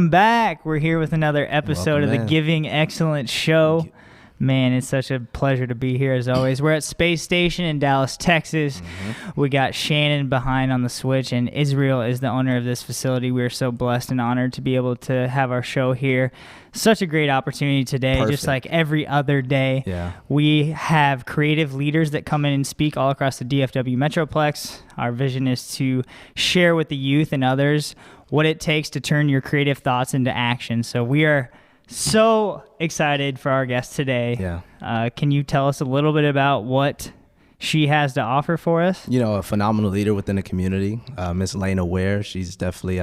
Welcome back. We're here with another episode of the Giving Excellence Show. Man, it's such a pleasure to be here as always. We're at Space Station in Dallas, Texas. We got Shannon behind on the switch, and Israel is the owner of this facility. We are so blessed and honored to be able to have our show here. Such a great opportunity today, just like every other day. Yeah. We have creative leaders that come in and speak all across the DFW Metroplex. Our vision is to share with the youth and others what it takes to turn your creative thoughts into action. So we are so excited for our guest today. Yeah. Can you tell us a little bit about what she has to offer for us? You know, a phenomenal leader within the community, Miss Layna Ware. She's definitely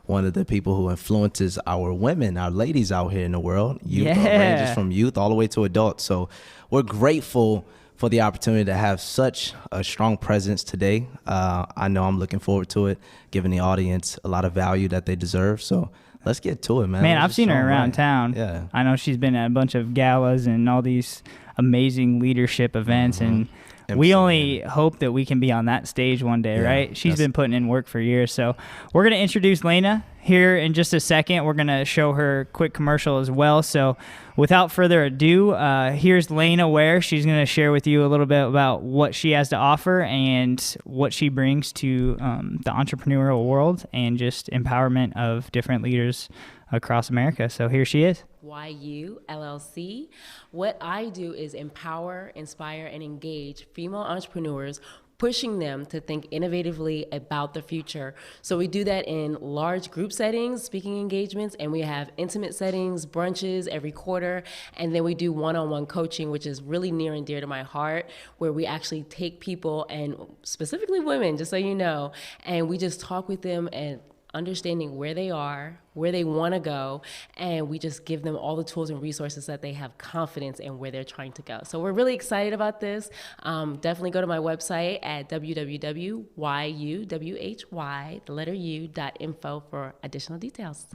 one of the people who influences our women, our ladies out here in the world. Youth, ranges from youth all the way to adults. So we're grateful for the opportunity to have such a strong presence today. I know I'm looking forward to it, giving the audience a lot of value that they deserve. So let's get to it, man. Man, I've seen her around town. Yeah. I know she's been at a bunch of galas and all these amazing leadership events, and we only hope that we can be on that stage one day, right? She's been putting in work for years. So we're going to introduce Layna here in just a second. We're going to show her a quick commercial as well. So without further ado, here's Layna Ware. She's going to share with you a little bit about what she has to offer and what she brings to the entrepreneurial world and just empowerment of different leaders across America. So here she is. U LLC. What I do is empower, inspire, and engage female entrepreneurs, pushing them to think innovatively about the future. So we do that in large group settings, speaking engagements, and we have intimate settings, brunches every quarter, and then we do one-on-one coaching, which is really near and dear to my heart, where we actually take people, and specifically women, just so you know, and we just talk with them and understanding where they are, where they want to go, and we just give them all the tools and resources that they have confidence in where they're trying to go. So we're really excited about this. Definitely go to my website at www.yuwhy.info for additional details.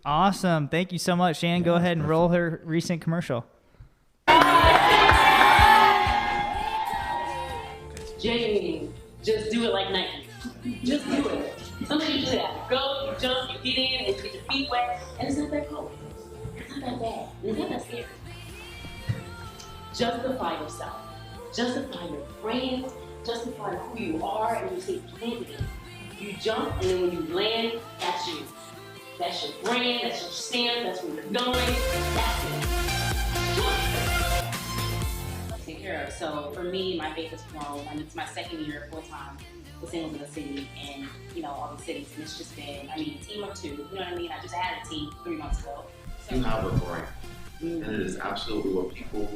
Awesome. Thank you so much, Shannon. Go ahead and roll her recent commercial. Jamie, just do it like Nike. Just do it. Something you do that. Go, you jump, you get in, and you get your feet wet, and it's not that cold. It's not that bad. It's not that scary. Justify yourself. Justify your brand. Justify who you are, and you say plant it. You jump, and then when you land, that's you. That's your brand, that's your stamp, that's where you're going. That's it. Take care of. So for me, my faith has grown. I mean, it's my second year full-time with Singles in the City and, you know, all the cities. And it's just been, I mean, a team of two. You know what I mean? I just had a team 3 months ago. So, you have a brand. And it is absolutely what people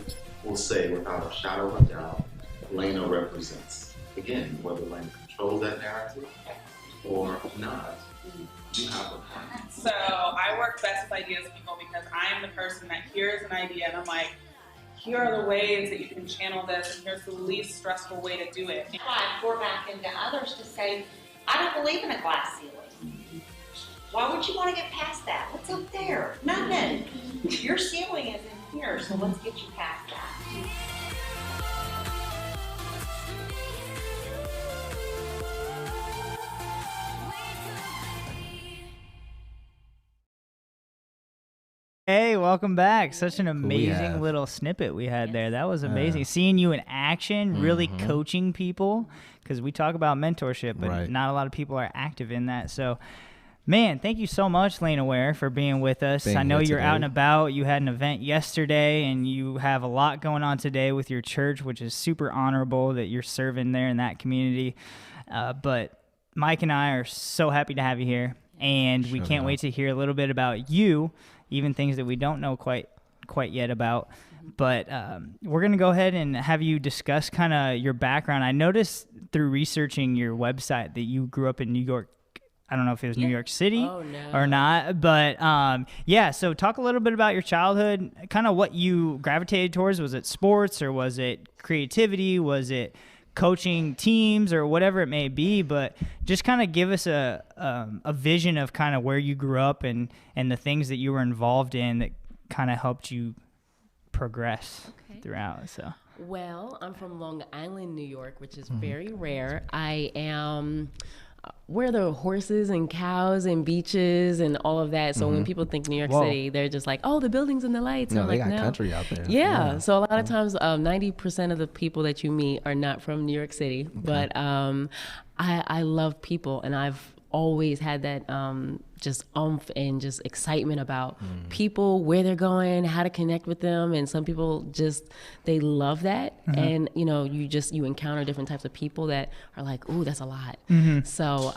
will say without a shadow of a doubt, Layna represents. Again, whether Layna controls that narrative or not, you have a brand. So I work best with ideas people because I am the person that hears an idea and I'm like, here are the ways that you can channel this, and here's the least stressful way to do it. I pour back into others to say, I don't believe in a glass ceiling. Why would you want to get past that? What's up there? Nothing. Your ceiling is in here, so let's get you past that. Hey, welcome back. Such an amazing little snippet we had there. That was amazing. Seeing you in action, really coaching people, because we talk about mentorship, but not a lot of people are active in that. So, man, thank you so much, Layna Ware, for being with us. I know you're out and about. You had an event yesterday, and you have a lot going on today with your church, which is super honorable that you're serving there in that community. But Mike and I are so happy to have you here, and we can't wait to hear a little bit about you, even things that we don't know quite yet about. But we're going to go ahead and have you discuss kind of your background. I noticed through researching your website that you grew up in New York. I don't know if it was New York City or not, but so talk a little bit about your childhood, kind of what you gravitated towards. Was it sports, or was it creativity? Was it coaching teams, or whatever it may be? But just kind of give us a vision of kind of where you grew up and the things that you were involved in that kind of helped you progress throughout. So, well, I'm from Long Island, New York, which is very rare. I am where the horses and cows and beaches and all of that. So when people think New York City, they're just like, oh, the buildings and the lights. No, I'm they like, got country out there. Yeah. So a lot of times, 90% of the people that you meet are not from New York City. Okay. But I love people, and I've always had that just oomph and just excitement about people, where they're going, how to connect with them. And some people just, they love that. And, you know, you encounter different types of people that are like, ooh, that's a lot. So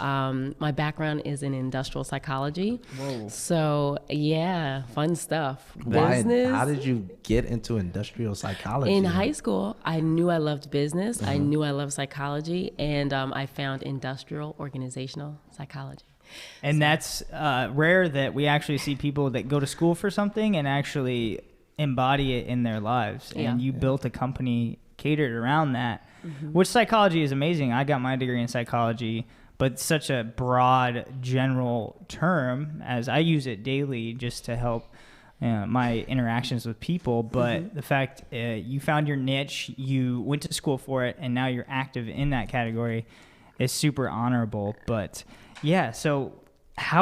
my background is in industrial psychology. Whoa. So yeah, fun stuff. Business. How did you get into industrial psychology? In high school, I knew I loved business. I knew I loved psychology. And I found industrial organizational psychology. And that's rare that we actually see people that go to school for something and actually embody it in their lives. And you built a company catered around that, which psychology is amazing. I got my degree in psychology, but such a broad general term, as I use it daily just to help my interactions with people. But the fact you found your niche, you went to school for it, and now you're active in that category is super honorable. But yeah, so I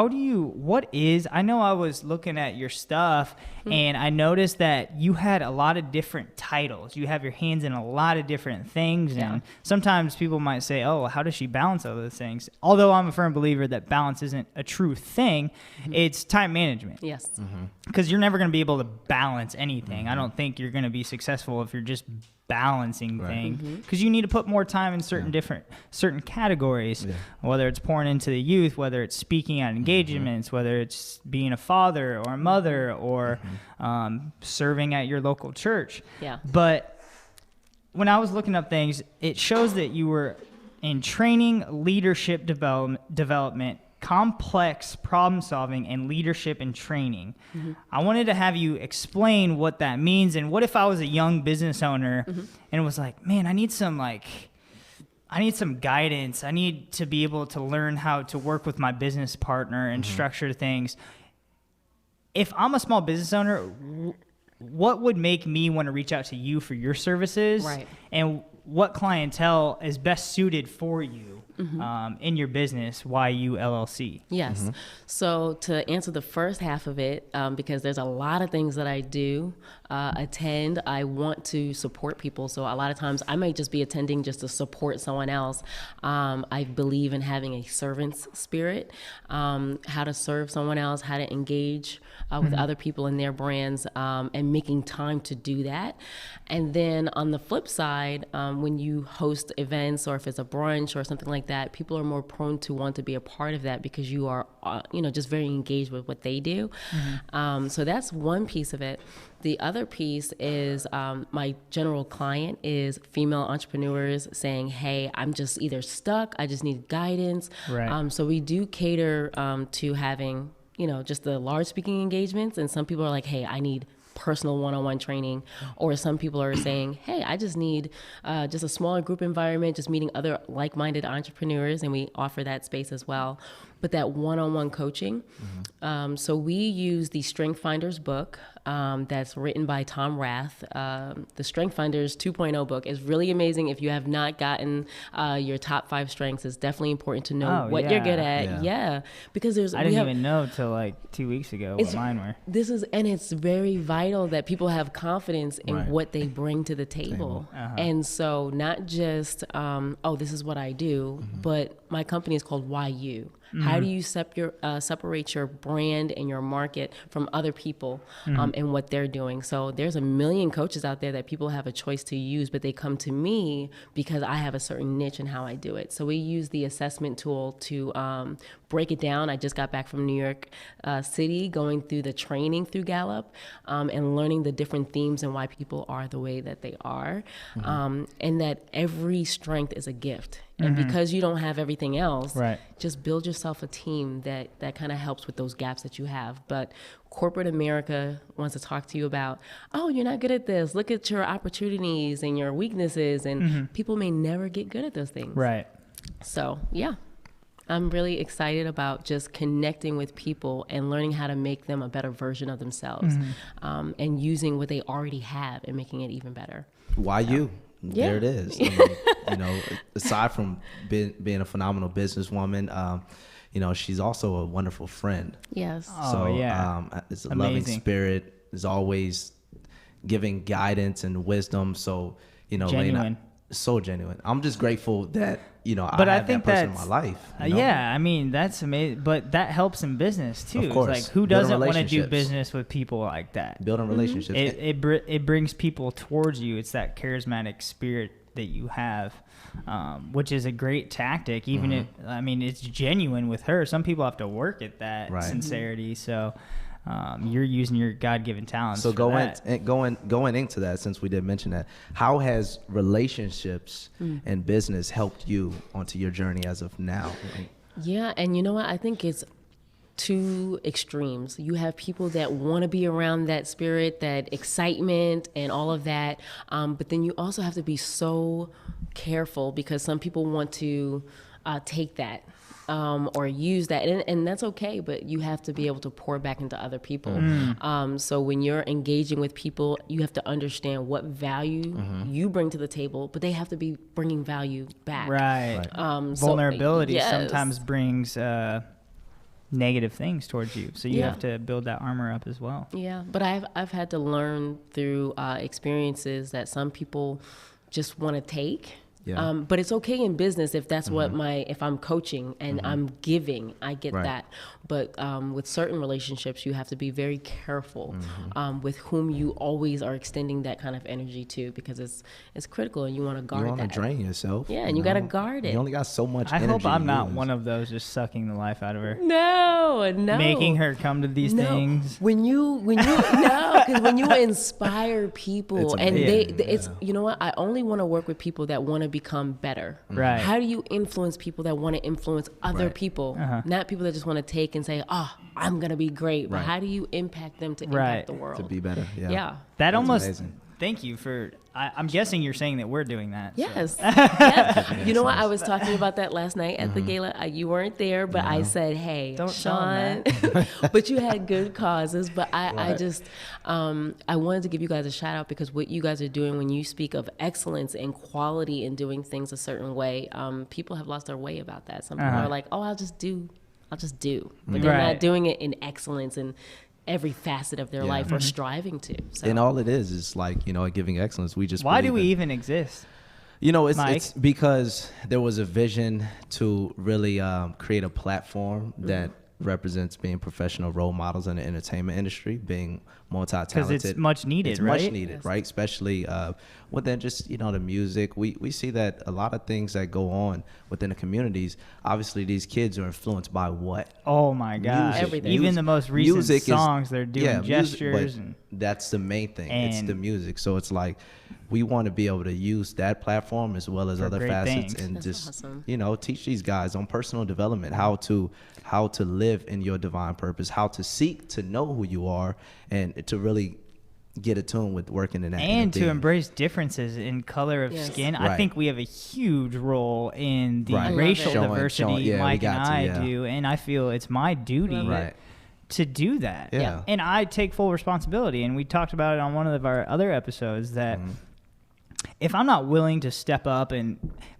know I was looking at your stuff and I noticed that you had a lot of different titles. You have your hands in a lot of different things. And sometimes people might say, oh, how does she balance all those things? Although I'm a firm believer that balance isn't a true thing, it's time management. Yes. Because you're never going to be able to balance anything. I don't think you're going to be successful if you're just balancing things, because you need to put more time in certain categories, whether it's pouring into the youth, whether it's speaking at engagements, whether it's being a father or a mother or serving at your local church. But when I was looking up things, it shows that you were in training, leadership development, complex problem solving, and leadership and training. I wanted to have you explain what that means. And what if I was a young business owner and was like, man, I need some guidance. I need to be able to learn how to work with my business partner and structure things. If I'm a small business owner, what would make me want to reach out to you for your services? Right. And what clientele is best suited for you in your business, YU LLC? Yes. So to answer the first half of it, because there's a lot of things that I do attend, I want to support people. So a lot of times I might just be attending just to support someone else. I believe in having a servant's spirit, how to serve someone else, how to engage with other people in their brands, and making time to do that. And then on the flip side, when you host events or if it's a brunch or something like that, people are more prone to want to be a part of that because you are, just very engaged with what they do. So that's one piece of it. The other piece is my general client is female entrepreneurs saying, hey, I'm just either stuck, I just need guidance. Right. So we do cater to having, just the large speaking engagements. And some people are like, hey, I need personal one-on-one training, or some people are saying, hey, I just need just a smaller group environment, just meeting other like-minded entrepreneurs, and we offer that space as well. But that one-on-one coaching, so we use the Strength Finders book that's written by Tom Rath. The Strength Finders 2.0 book is really amazing. If you have not gotten your top 5 strengths, it's definitely important to know what you're good at. Because I didn't even know till like 2 weeks ago what mine were. And it's very vital that people have confidence in what they bring to the table. And so not just, this is what I do, but my company is called YU. How do you separate your brand and your market from other people and what they're doing? So there's a million coaches out there that people have a choice to use, but they come to me because I have a certain niche in how I do it. So we use the assessment tool to break it down. I just got back from New York City, going through the training through Gallup and learning the different themes and why people are the way that they are, and that every strength is a gift. And because you don't have everything else, just build yourself a team that kind of helps with those gaps that you have. But corporate America wants to talk to you about, oh, you're not good at this. Look at your opportunities and your weaknesses. And people may never get good at those things. Right. So, yeah. I'm really excited about just connecting with people and learning how to make them a better version of themselves, and using what they already have and making it even better. Why you? There it is. you know, aside from being a phenomenal businesswoman, you know, she's also a wonderful friend. Yes. So it's a loving spirit, is always giving guidance and wisdom. So, you know, genuine. Layna, so genuine. I'm just grateful that, you know, but I have that person in my life. You know? Yeah, I mean, that's amazing. But that helps in business too. Of course. It's like, who doesn't want to do business with people like that? Building relationships. It brings people towards you. It's that charismatic spirit that you have, which is a great tactic. Even if, I mean, it's genuine with her. Some people have to work at that sincerity. So you're using your God-given talents. So going into that, since we did mention that, how has relationships and business helped you onto your journey as of now? Yeah, and you know what? I think it's two extremes. You have people that want to be around that spirit, that excitement and all of that, but then you also have to be so careful, because some people want to take that or use that, and that's okay, but you have to be able to pour back into other people. So when you're engaging with people, you have to understand what value you bring to the table, but they have to be bringing value back. Right. Vulnerability sometimes brings negative things towards you, so you have to build that armor up as well. Yeah, but I've had to learn through experiences that some people just want to take. Yeah. But it's okay in business if that's what if I'm coaching and I'm giving, I get that. But with certain relationships, you have to be very careful with whom you always are extending that kind of energy to, because it's critical and you want to guard that. You want to drain yourself. Yeah, and you got to guard it. You only got so much energy. I hope I'm not one of those just sucking the life out of her. No. Making her come to these things. When you because when you inspire people, and it's you know what? I only want to work with people that want to become better. Right. How do you influence people that want to influence other people, not people that just want to take and say, "Oh, I'm gonna be great." But how do you impact them to impact the world? To be better. Yeah. That That's almost. Amazing. Thank you for. I'm guessing you're saying that we're doing that. Yes. So. Yes. You know what? I was talking about that last night at the gala. You weren't there, but I said, "Hey, don't Sean," but you had good causes. But I just I wanted to give you guys a shout out, because what you guys are doing when you speak of excellence and quality in doing things a certain way, people have lost their way about that. Some people are like, "Oh, I'll just do," but they're not doing it in excellence and every facet of their life or striving to. So. And all it is like, you know, giving excellence. We just why do we even exist? You know, it's because there was a vision to really create a platform that represents being professional role models in the entertainment industry, being multi-talented. Because it's much needed, right? It's much needed, right? Especially within just, you know, the music. We see that a lot of things that go on within the communities, obviously these kids are influenced by what? Oh my God. Everything. Even the most recent songs, they're doing gestures. And that's the main thing. It's the music. So it's like, we want to be able to use that platform as well as other facets and that's just awesome. You know, teach these guys on personal development, how to live in your divine purpose, how to seek to know who you are, and to really get attuned with working in that. And to embrace differences in color of skin. I think we have a huge role in the racial diversity Mike and I do, and I feel it's my duty to do that. Yeah. And I take full responsibility, and we talked about it on one of our other episodes that if I'm not willing to step up and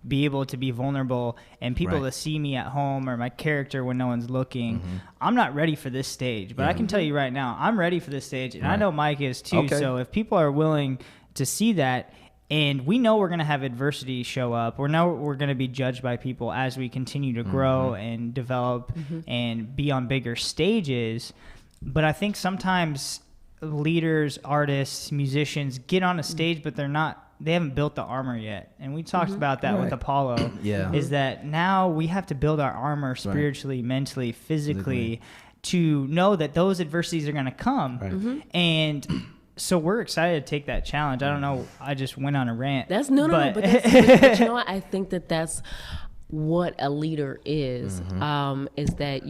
be able to be vulnerable and people to see me at home or my character when no one's looking, I'm not ready for this stage. But I can tell you right now, I'm ready for this stage, and I know Mike is too. Okay. So if people are willing to see that, and we know we're going to have adversity show up, we know we're going to be judged by people as we continue to grow and develop and be on bigger stages. But I think sometimes leaders, artists, musicians get on a stage, but they haven't built the armor yet. And we talked about that with Apollo. Is that now we have to build our armor spiritually, mentally, physically, to know that those adversities are going to come. And so we're excited to take that challenge. I don't know. I just went on a rant. But you know what? I think that's what a leader is that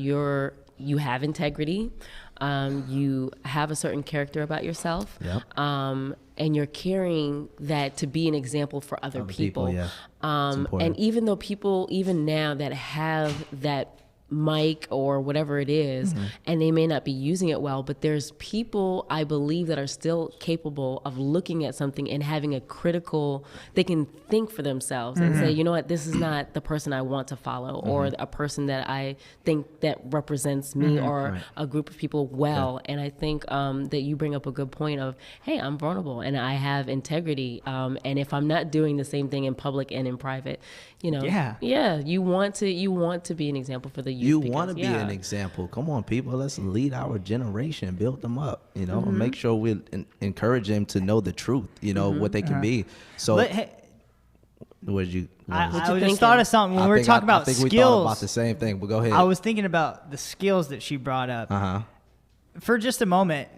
you have integrity. You have a certain character about yourself, and you're carrying that to be an example for other people. And even though people, even now, that have that mic or whatever it is, and they may not be using it well, but there's people, I believe, that are still capable of looking at something and having a critical, they can think for themselves and say, you know what, this is not the person I want to follow, or a person that I think that represents me or a group of people well. And I think that you bring up a good point of, hey, I'm vulnerable and I have integrity, and if I'm not doing the same thing in public and in private, you know, you want to be an example for the youth. You want to be an example. Come on, people. Let's lead our generation, build them up, you know, and make sure we encourage them to know the truth, you know, what they can be. So, I just thought of something when we were talking about skills. We thought about the same thing, but go ahead. I was thinking about the skills that she brought up. For just a moment,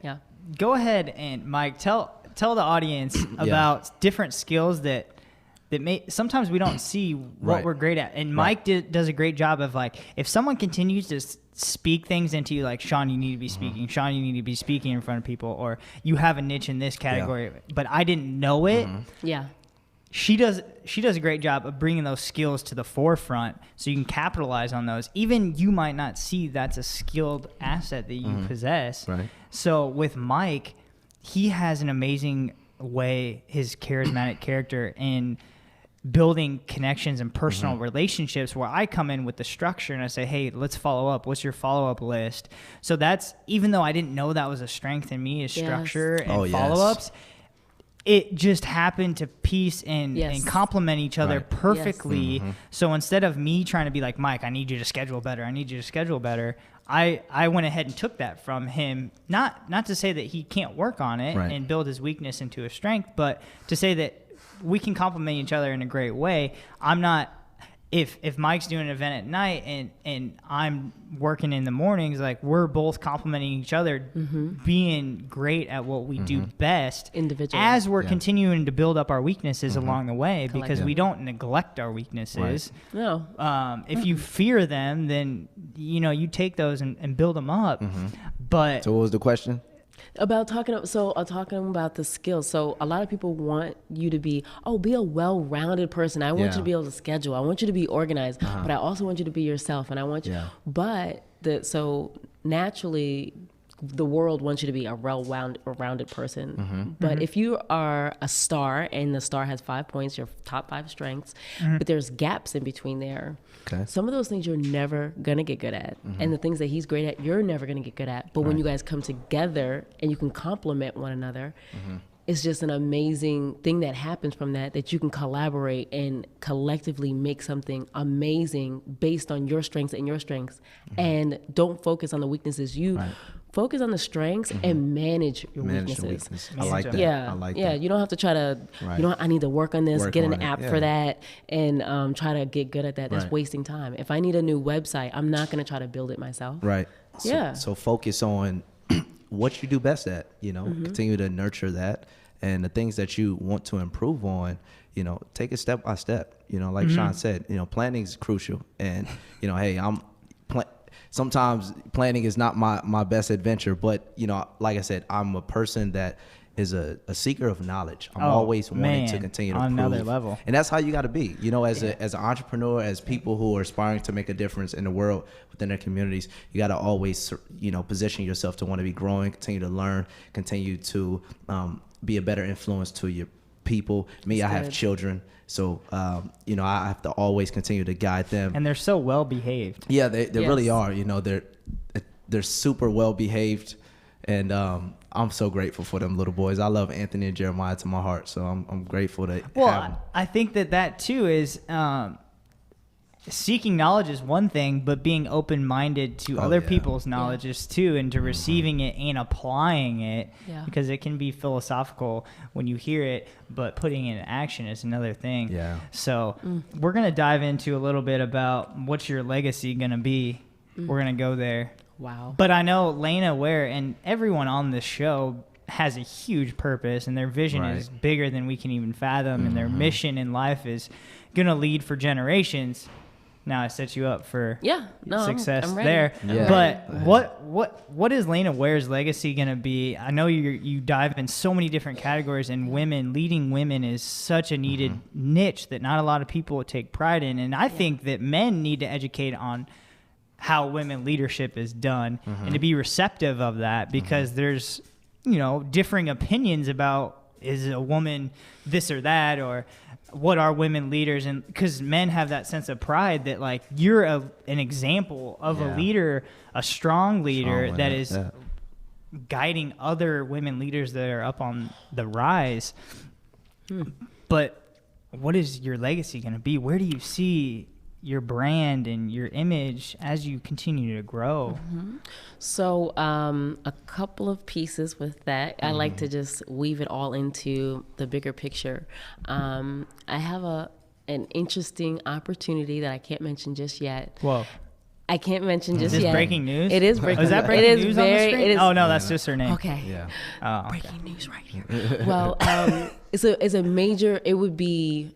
go ahead and, Mike, tell the audience about different skills that sometimes we don't see what we're great at. And Mike does a great job of, like, if someone continues to speak things into you, like, Sean, you need to be speaking. Sean, you need to be speaking in front of people, or you have a niche in this category, but I didn't know it. She does a great job of bringing those skills to the forefront so you can capitalize on those. Even you might not see that's a skilled asset that you possess. So with Mike, he has an amazing way, his charismatic character, in building connections and personal relationships, where I come in with the structure and I say, hey, let's follow up. What's your follow-up list? So that's, even though I didn't know that was a strength in me, is structure and follow-ups, it just happened to piece and complement each other perfectly. So instead of me trying to be like, Mike, I need you to schedule better, I went ahead and took that from him, not to say that he can't work on it and build his weakness into a strength, but to say that we can complement each other in a great way. I'm not, if Mike's doing an event at night and I'm working in the mornings, like, we're both complimenting each other, being great at what we do best individually, as we're continuing to build up our weaknesses along the way, because we don't neglect our weeknesses. No. If you fear them, then, you know, you take those and build them up. But so what was the question? About talking about the skills. So a lot of people want you to be a well-rounded person. I want you to be able to schedule. I want you to be organized, but I also want you to be yourself. And I want you, so naturally, the world wants you to be a well-rounded person. But if you are a star and the star has 5 points, your top 5 strengths, but there's gaps in between there. Some of those things you're never going to get good at. And the things that he's great at, you're never going to get good at. But when you guys come together and you can complement one another, it's just an amazing thing that happens from that you can collaborate and collectively make something amazing based on your strengths and your strengths. And don't focus on the weaknesses. Focus on the strengths and manage your weaknesses. I like that. Yeah. I like that. You don't have to try to, I need to work on this, get an app for that, and try to get good at that. That's wasting time. If I need a new website, I'm not going to try to build it myself. So focus on what you do best at, you know, continue to nurture that, and the things that you want to improve on, you know, take it step by step. You know, like Sean said, you know, planning is crucial. And, you know, hey, sometimes planning is not my best adventure, but, you know, like I said, I'm a person that is a seeker of knowledge. I'm always wanting to continue to improve. Another level. And that's how you got to be, you know, as an entrepreneur, as people who are aspiring to make a difference in the world within their communities. You got to always, you know, position yourself to want to be growing, continue to learn, continue to be a better influence to your people. I have children. So, you know, I have to always continue to guide them. And they're so well behaved. Yeah, they really are. You know, they're super well behaved. And I'm so grateful for them little boys. I love Anthony and Jeremiah to my heart. So I'm grateful to have them. I think that too is seeking knowledge is one thing, but being open-minded to other people's knowledges too, and to receiving it and applying it, because it can be philosophical when you hear it, but putting it in action is another thing. So we're going to dive into a little bit about what's your legacy going to be. We're going to go there. Wow. But I know Layna Ware and everyone on this show has a huge purpose, and their vision is bigger than we can even fathom, and their mission in life is going to lead for generations. Now I set you up for success I'm ready. There. But what is Layna Ware's legacy going to be? I know you dive in so many different categories, and leading women is such a needed niche that not a lot of people take pride in. And I think that men need to educate on how women leadership is done, and to be receptive of that, because there's, you know, differing opinions about, is a woman this or that, or what are women leaders? And because men have that sense of pride that, like, you're an example of a leader, a strong leader that is guiding other women leaders that are up on the rise. But what is your legacy going to be? Where do you see your brand and your image as you continue to grow? So a couple of pieces with that. I like to just weave it all into the bigger picture. I have an interesting opportunity that I can't mention just yet. Whoa. I can't mention just yet. Is this yet. breaking news? It is breaking news. Is that breaking news on the screen? It is, oh, no, that's just her name. Okay. Yeah. Oh, okay. Breaking news right here. Well, it's a major, it would be,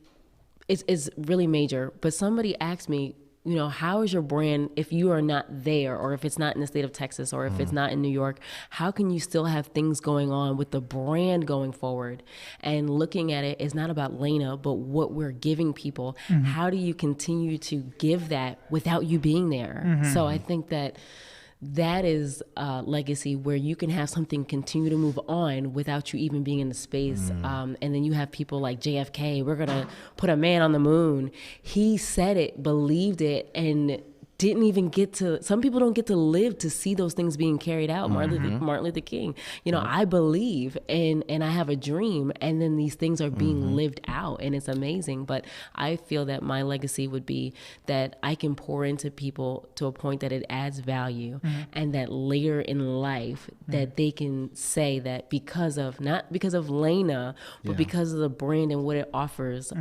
it's really major. But somebody asked me, you know, how is your brand if you are not there, or if it's not in the state of Texas, or if it's not in New York? How can you still have things going on with the brand going forward? And looking at it is not about Layna, but what we're giving people. How do you continue to give that without you being there? So I think that is a legacy where you can have something continue to move on without you even being in the space. And then you have people like JFK, we're going to put a man on the moon. He said it, believed it, and didn't even get to, some people don't get to live to see those things being carried out. Martin Luther King, you know, I believe and I have a dream, and then these things are being lived out, and it's amazing. But I feel that my legacy would be that I can pour into people to a point that it adds value, and that later in life that they can say that because of, not because of Layna, but because of the brand and what it offers,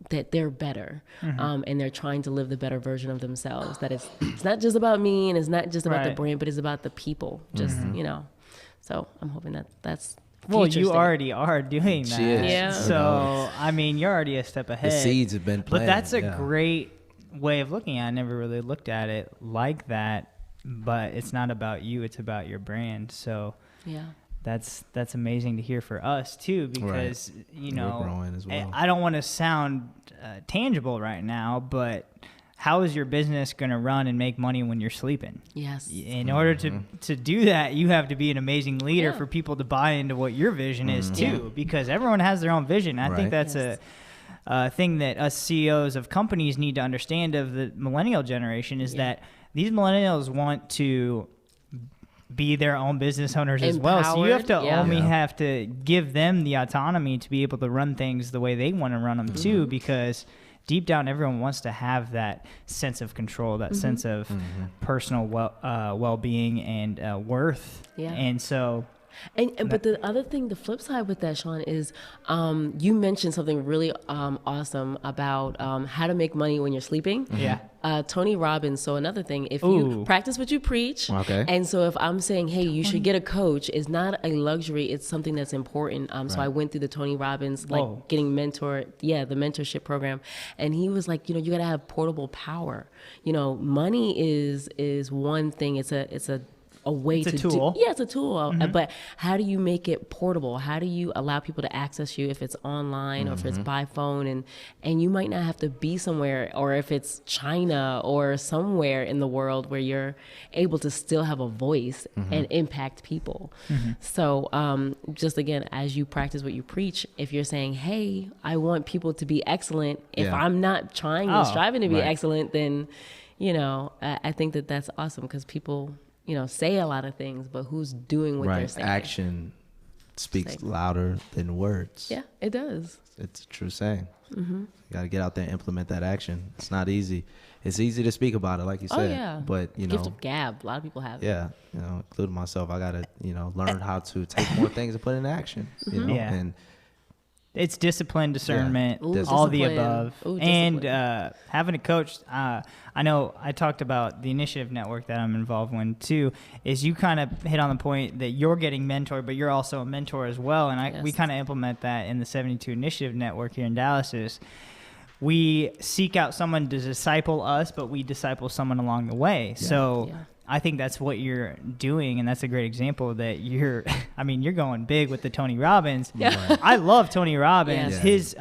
that they're better, and they're trying to live the better version of themselves. That it's not just about me, and it's not just about the brand, but it's about the people. Just you know, so I'm hoping that's. Well, you already are doing that. She is. Yeah. So I mean, you're already a step ahead. The seeds have been planted. But that's a great way of looking at it. I never really looked at it like that. But it's not about you; it's about your brand. So Yeah. That's amazing to hear for us too, because you know, we're growing as well. I don't want to sound tangible right now, but how is your business going to run and make money when you're sleeping? Yes. In order to do that, you have to be an amazing leader for people to buy into what your vision is too, because everyone has their own vision. I think that's a thing that us CEOs of companies need to understand of the millennial generation is that these millennials want to be their own business owners as well. So you have to only have to give them the autonomy to be able to run things the way they want to run them too, because deep down everyone wants to have that sense of control, that sense of personal well-being and worth. And so but the other thing, the flip side with that, Sean, is you mentioned something really awesome about how to make money when you're sleeping. Tony Robbins. So another thing, if you practice what you preach, and so if I'm saying, hey, you should get a coach, it's not a luxury, it's something that's important. So I went through the Tony Robbins, like getting mentored, the mentorship program, and he was like, you know, you got to have portable power. You know, money is one thing. It's a way it's to a tool. do. Yeah, it's a tool. But how do you make it portable? How do you allow people to access you if it's online or if it's by phone? And you might not have to be somewhere, or if it's China or somewhere in the world where you're able to still have a voice and impact people. So just again, as you practice what you preach, if you're saying, hey, I want people to be excellent, if I'm not trying and striving to be excellent, then, you know, I think that that's awesome, because people, you know, say a lot of things, but who's doing what they're saying? Action speaks louder than words. Yeah, it does. It's a true saying. You got to get out there and implement that action. It's not easy. It's easy to speak about it, like you said. But, you know. Gift of gab. A lot of people have it. Yeah. You know, including myself. I got to, you know, learn how to take more things and put into action. You know? And it's discipline, discernment, all the above. And having a coach, I know I talked about the initiative network that I'm involved in too, is you kind of hit on the point that you're getting mentored, but you're also a mentor as well. And we kind of implement that in the 72 initiative network here in Dallas. Is we seek out someone to disciple us, but we disciple someone along the way. So I think that's what you're doing, and that's a great example that you're going big with the Tony Robbins. I love Tony Robbins. His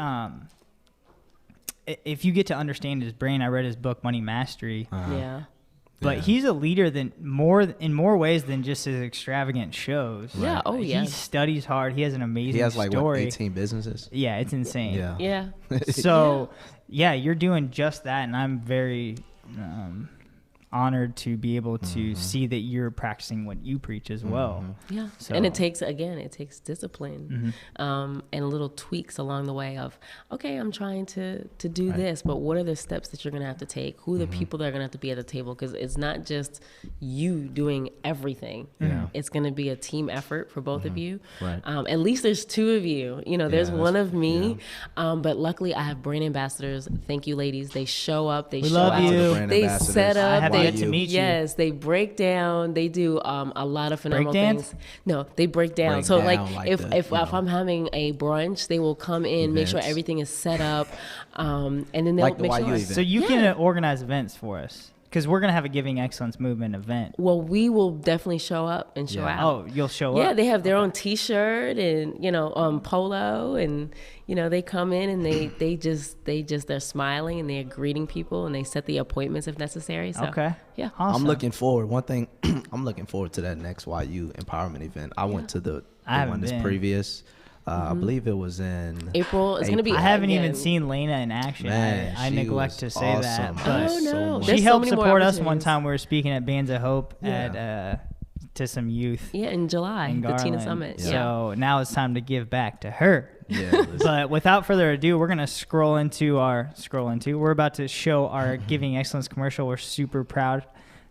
if you get to understand his brain, I read his book Money Mastery. But he's a leader in more ways than just his extravagant shows. Yeah. Right. Oh, yeah. He studies hard. He has an amazing story. He has like what, 18 businesses. Yeah, it's insane. Yeah. So you're doing just that, and I'm very honored to be able to see that you're practicing what you preach as well. Yeah. So, and it takes discipline and little tweaks along the way of, okay, I'm trying to do this, but what are the steps that you're going to have to take? Who are the people that are going to have to be at the table? Because it's not just you doing everything. It's going to be a team effort for both of you. Right. At least there's two of you. You know, there's one of me, but luckily I have brand ambassadors. Thank you, ladies. They show up. They show love out. you. They set up. I have yet to meet you. Yes, they break down. They do a lot of phenomenal Break things. No, they break down. Break So down like if I'm having a brunch, they will come in, make sure everything is set up, and then they'll Like the make YU sure. event. So you can organize events for us. Because we're going to have a Giving Excellence Movement event. Well, we will definitely show up and show out. Oh, you'll show up? Yeah, they have their own T-shirt and, polo, and, they come in and they're smiling and they're greeting people and they set the appointments if necessary. So, Okay. Yeah. Awesome. I'm looking forward. One thing, I'm looking forward to that next YU empowerment event. I went to the one that's previous. I believe it was in April. It's going to be. I haven't even seen Layna in action. Man, I she neglect to was say awesome. that. But Oh, no. much. There's she so helped many more support us one opportunities. time. We were speaking at Bands of Hope to some youth Yeah, in July, in the Garland. Tina Summit. Yeah. So now it's time to give back to her. Yeah, But without further ado, we're going to we're about to show our Giving Excellence commercial. We're super proud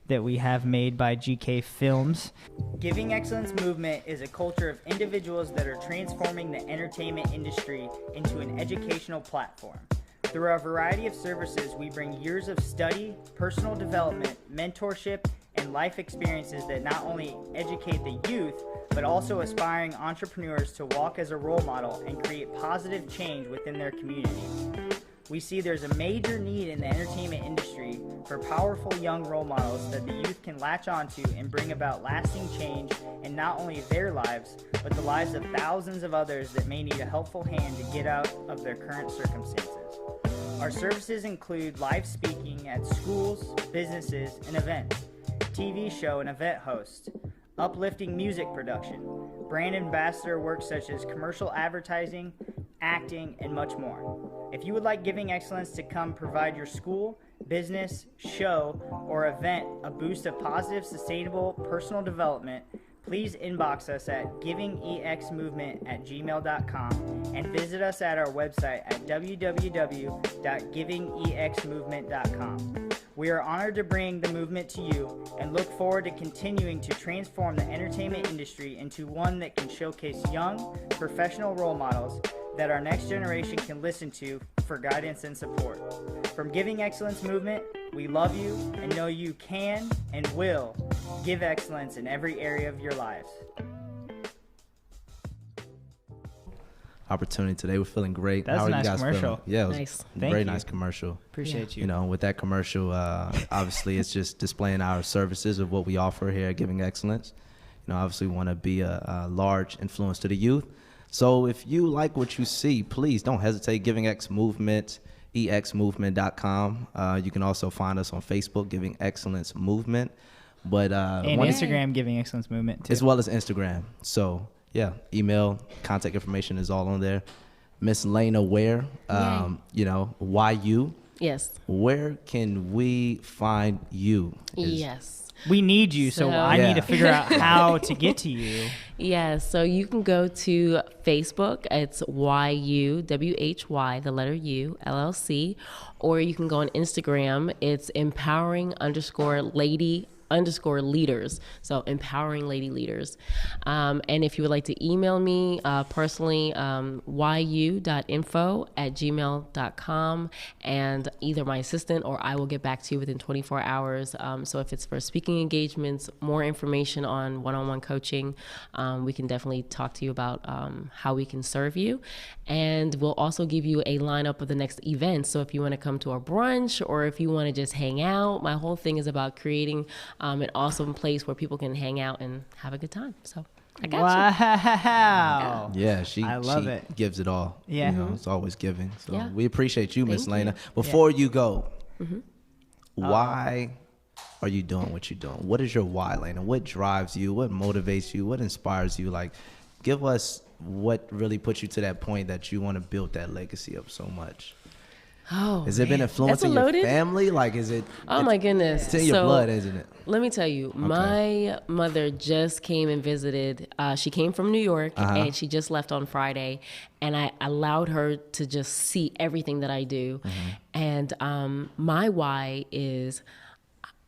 that we have made by GK Films. Giving Excellence Movement is a culture of individuals that are transforming the entertainment industry into an educational platform. Through our variety of services, we bring years of study, personal development, mentorship, and life experiences that not only educate the youth, but also aspiring entrepreneurs to walk as a role model and create positive change within their community. We see there's a major need in the entertainment industry for powerful young role models that the youth can latch onto and bring about lasting change in not only their lives, but the lives of thousands of others that may need a helpful hand to get out of their current circumstances. Our services include live speaking at schools, businesses, and events, TV show and event host, uplifting music production, brand ambassador work such as commercial advertising, acting, and much more. If you would like Giving Excellence to come provide your school, business, show, or event a boost of positive, sustainable personal development, please inbox us at givingexmovement@gmail.com and visit us at our website at www.givingexmovement.com. We are honored to bring the movement to you and look forward to continuing to transform the entertainment industry into one that can showcase young, professional role models that our next generation can listen to for guidance and support. From Giving Excellence Movement, we love you and know you can and will give excellence in every area of your lives. Opportunity today. We're feeling great. That's How a are nice you guys commercial. feeling? Yeah, it was Nice. a Thank very you. nice commercial. Appreciate you. You know, with that commercial, obviously it's just displaying our services of what we offer here at Giving Excellence. You know, obviously we want to be a large influence to the youth. So if you like what you see, please don't hesitate. Giving X Movement, exmovement.com. You can also find us on Facebook, Giving Excellence Movement. But and Instagram, Giving Excellence Movement, too. as well as Instagram. So yeah, email, contact information is all on there. Miss Layna Ware, you know, YU. Yes. Where can we find you? Yes. We need you, so I need to figure out how to get to you. Yeah, so you can go to Facebook. It's YUWHY, the letter U, LLC. Or you can go on Instagram. It's empowering_lady_leaders. So empowering lady leaders. And if you would like to email me personally, yu.info@gmail.com, and either my assistant or I will get back to you within 24 hours. So if it's for speaking engagements, more information on one-on-one coaching, we can definitely talk to you about how we can serve you. And we'll also give you a lineup of the next events. So if you want to come to a brunch or if you want to just hang out, my whole thing is about creating an awesome place where people can hang out and have a good time. So I got you. Wow. Yeah, I love she it. gives it all. Yeah. You know, it's always giving. So Yeah. we appreciate you, Miss Thank Layna. you. Before you go, why are you doing what you're doing? What is your why, Layna? What drives you? What motivates you? What inspires you? Like, give us what really puts you to that point that you want to build that legacy up so much. Oh, has it been influencing your family? Like, is it? Oh my goodness, it's in your blood, isn't it? Let me tell you, my mother just came and visited. She came from New York, and she just left on Friday. And I allowed her to just see everything that I do. And my why is,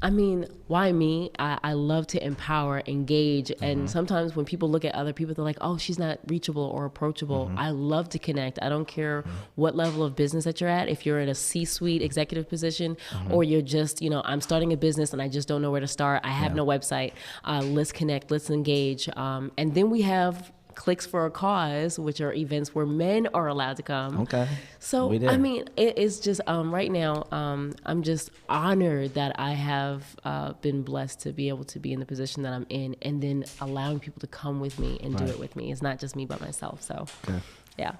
I mean, why me? I love to empower, engage. And sometimes when people look at other people, they're like, oh, she's not reachable or approachable. I love to connect. I don't care what level of business that you're at. If you're in a C-suite executive position or you're just, you know, I'm starting a business and I just don't know where to start. I have no website. Let's connect. Let's engage. And then we have Clicks for a Cause, which are events where men are allowed to come. Okay. So, I mean, it's just right now, I'm just honored that I have been blessed to be able to be in the position that I'm in, and then allowing people to come with me and do it with me. It's not just me by myself. So, yeah.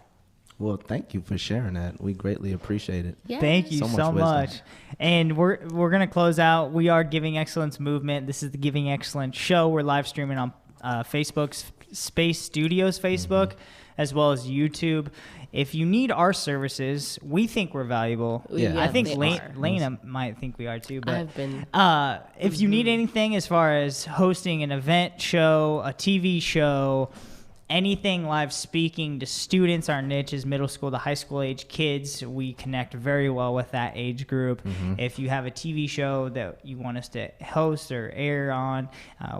Well, thank you for sharing that. We greatly appreciate it. Yeah. Thank you so much. And we're going to close out. We are Giving Excellence Movement. This is the Giving Excellence Show. We're live streaming on Facebook's Space Studios Facebook, as well as YouTube. If you need our services, we think we're valuable. Yeah, I think Layna might think we are too. But I've been. If you need anything as far as hosting an event show, a TV show, anything live speaking to students, our niche is middle school to high school age kids. We connect very well with that age group. If you have a TV show that you want us to host or air on,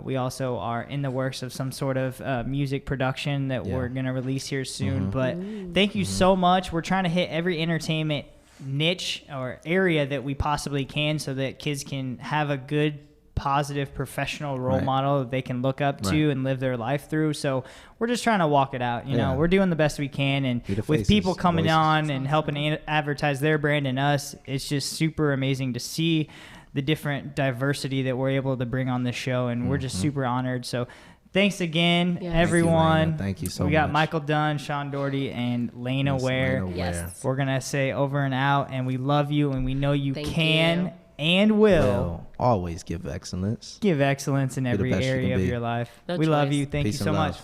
we also are in the works of some sort of music production that we're going to release here soon. But thank you so much. We're trying to hit every entertainment niche or area that we possibly can so that kids can have a good, positive professional role model that they can look up to and live their life through. So we're just trying to walk it out. You know, we're doing the best we can, and with people coming on and helping advertise their brand and us, it's just super amazing to see the different diversity that we're able to bring on this show, and we're just super honored. So thanks again, everyone. Thank you so much. We got Michael Dunn, Sean Dougherty, and Layna Ware. Yes. We're gonna say over and out, and we love you, and we know you can and will always give excellence. Give excellence in every area of your life. We love you. Thank you so much.